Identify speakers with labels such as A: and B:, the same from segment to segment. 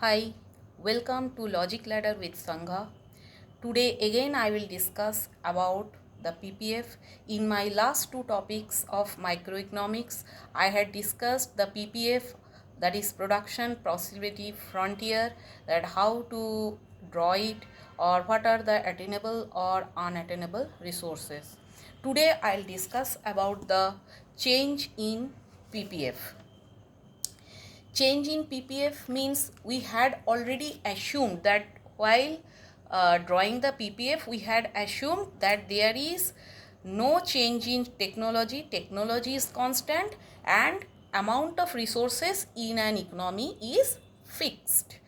A: Hi, welcome to Logic Ladder with Sangha. Today again I will discuss about the PPF. In my last two topics of microeconomics, I had discussed the PPF, that is production prosperity frontier, that how to draw it or what are the attainable or unattainable resources. Today I will discuss about the change in PPF. Change in PPF means we had already assumed that while drawing the PPF, we had assumed that there is no change in technology. Technology is constant and amount of resources in an economy is fixed.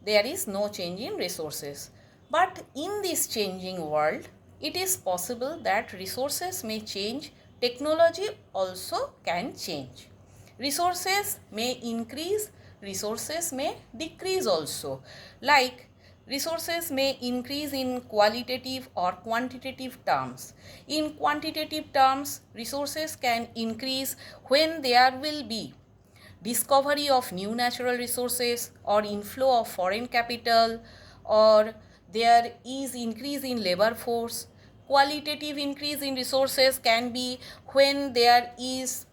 A: There is no change in resources. But in this changing world, it is possible that resources may change, technology also can change. Resources may increase, resources may decrease also. Like resources may increase in qualitative or quantitative terms. In quantitative terms, resources can increase when there will be discovery of new natural resources or inflow of foreign capital, or there is increase in labor force. Qualitative increase in resources can be when there is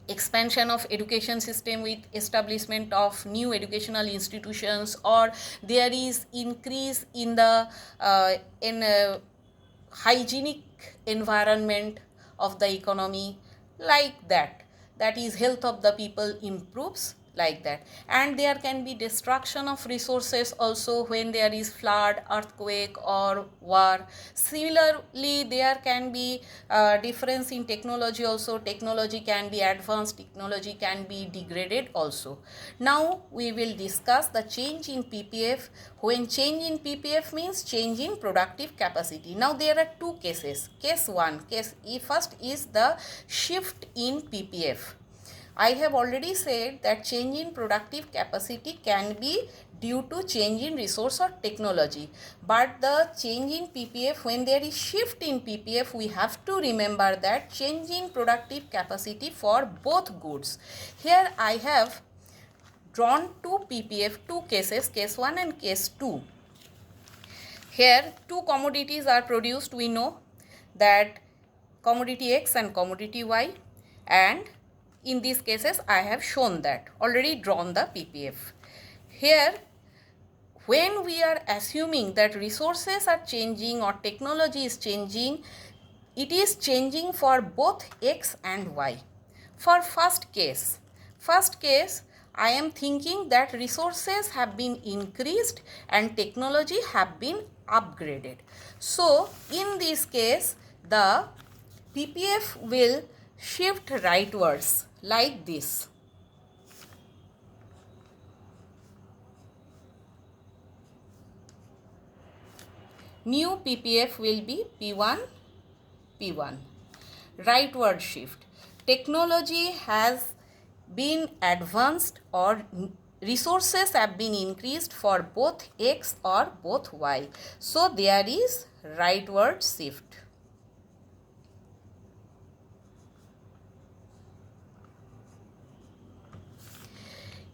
A: expansion of education system with establishment of new educational institutions, or there is increase in the hygienic environment of the economy, like that is health of the people improves, like that. And there can be destruction of resources also when there is flood, earthquake or war. Similarly, there can be difference in technology also. Technology can be advanced, technology can be degraded also. Now we will discuss the change in PPF. When change in PPF means change in productive capacity. Now there are two cases. Case 1, first is the shift in PPF. I have already said that change in productive capacity can be due to change in resource or technology. But the change in PPF, when there is shift in PPF, we have to remember that change in productive capacity for both goods. Here I have drawn two PPF, two cases, case 1 and case 2. Here two commodities are produced. We know that commodity X and commodity Y, and in these cases I have shown that, already drawn the PPF. Here when we are assuming that resources are changing or technology is changing, it is changing for both X and Y. For first case I am thinking that resources have been increased and technology have been upgraded. So in this case the PPF will shift rightwards like this. New PPF will be P1, P1. Rightward shift. Technology has been advanced or resources have been increased for both X or both Y. So there is rightward shift.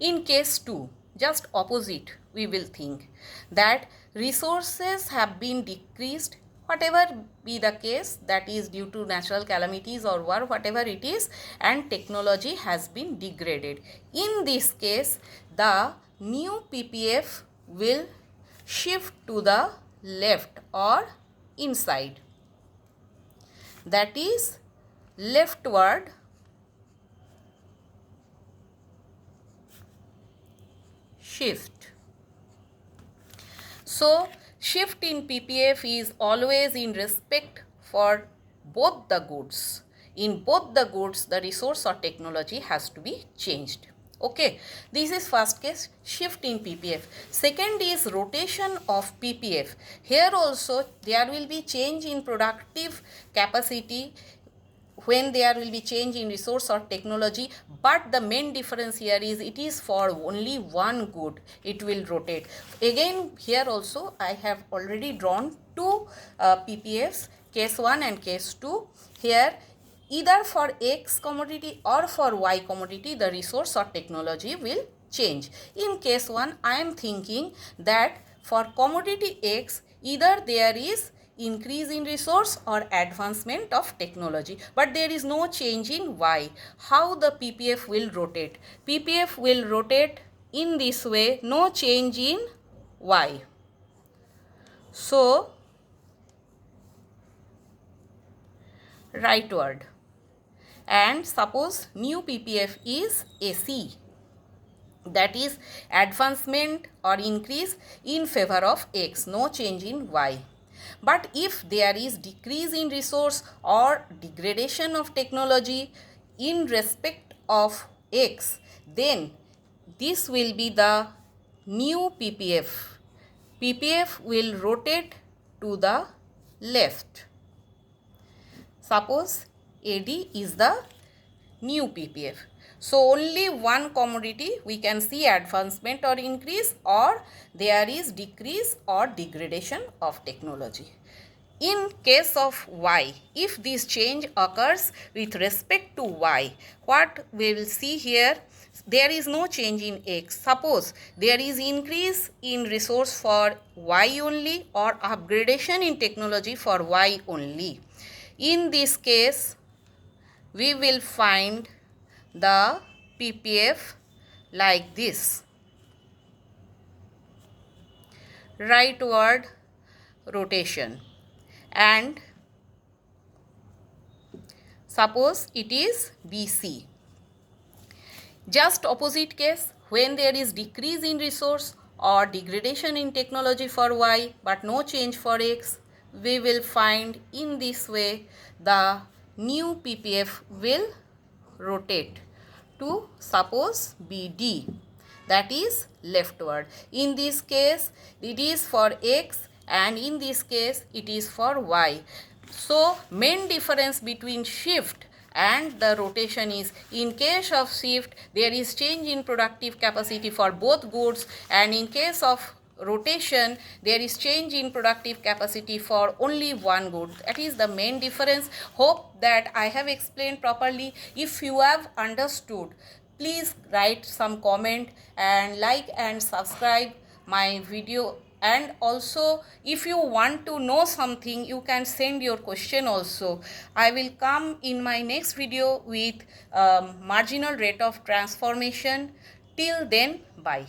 A: In case 2, just opposite, we will think that resources have been decreased, whatever be the case, that is due to natural calamities or war, whatever it is, and technology has been degraded. In this case, the new PPF will shift to the left or inside, that is leftward shift. So shift in PPF is always in respect for both the goods. In both the goods, the resource or technology has to be changed. Okay, this is first case, shift in PPF. Second is rotation of PPF. Here also there will be change in productive capacity when there will be change in resource or technology, but the main difference here is it is for only one good, it will rotate. Again here also I have already drawn two PPFs, case 1 and case 2. Here either for X commodity or for Y commodity the resource or technology will change. In case 1, I am thinking that for commodity X, either there is increase in resource or advancement of technology, but there is no change in Y. How the PPF will rotate? PPF will rotate in this way, no change in Y. So, rightward. And suppose new PPF is AC, that is advancement or increase in favor of X, no change in Y. But if there is decrease in resource or degradation of technology in respect of X, then this will be the new PPF. PPF will rotate to the left. Suppose AD is the new PPF. So, only one commodity we can see advancement or increase, or there is decrease or degradation of technology. In case of Y, if this change occurs with respect to Y, what we will see here, there is no change in X. Suppose there is increase in resource for Y only or upgradation in technology for Y only. In this case, we will find the PPF like this. Rightward rotation, and suppose it is BC. Just opposite case, when there is decrease in resource or degradation in technology for Y but no change for X, we will find in this way the new PPF will rotate to suppose BD, that is leftward. In this case it is for X, and in this case it is for Y. So, main difference between shift and the rotation is, in case of shift there is change in productive capacity for both goods, and in case of rotation there is change in productive capacity for only one good. That is the main difference. Hope that I have explained properly. If you have understood, please write some comment and like and subscribe my video. And also, if you want to know something, you can send your question also. I will come in my next video with marginal rate of transformation. Till then, bye.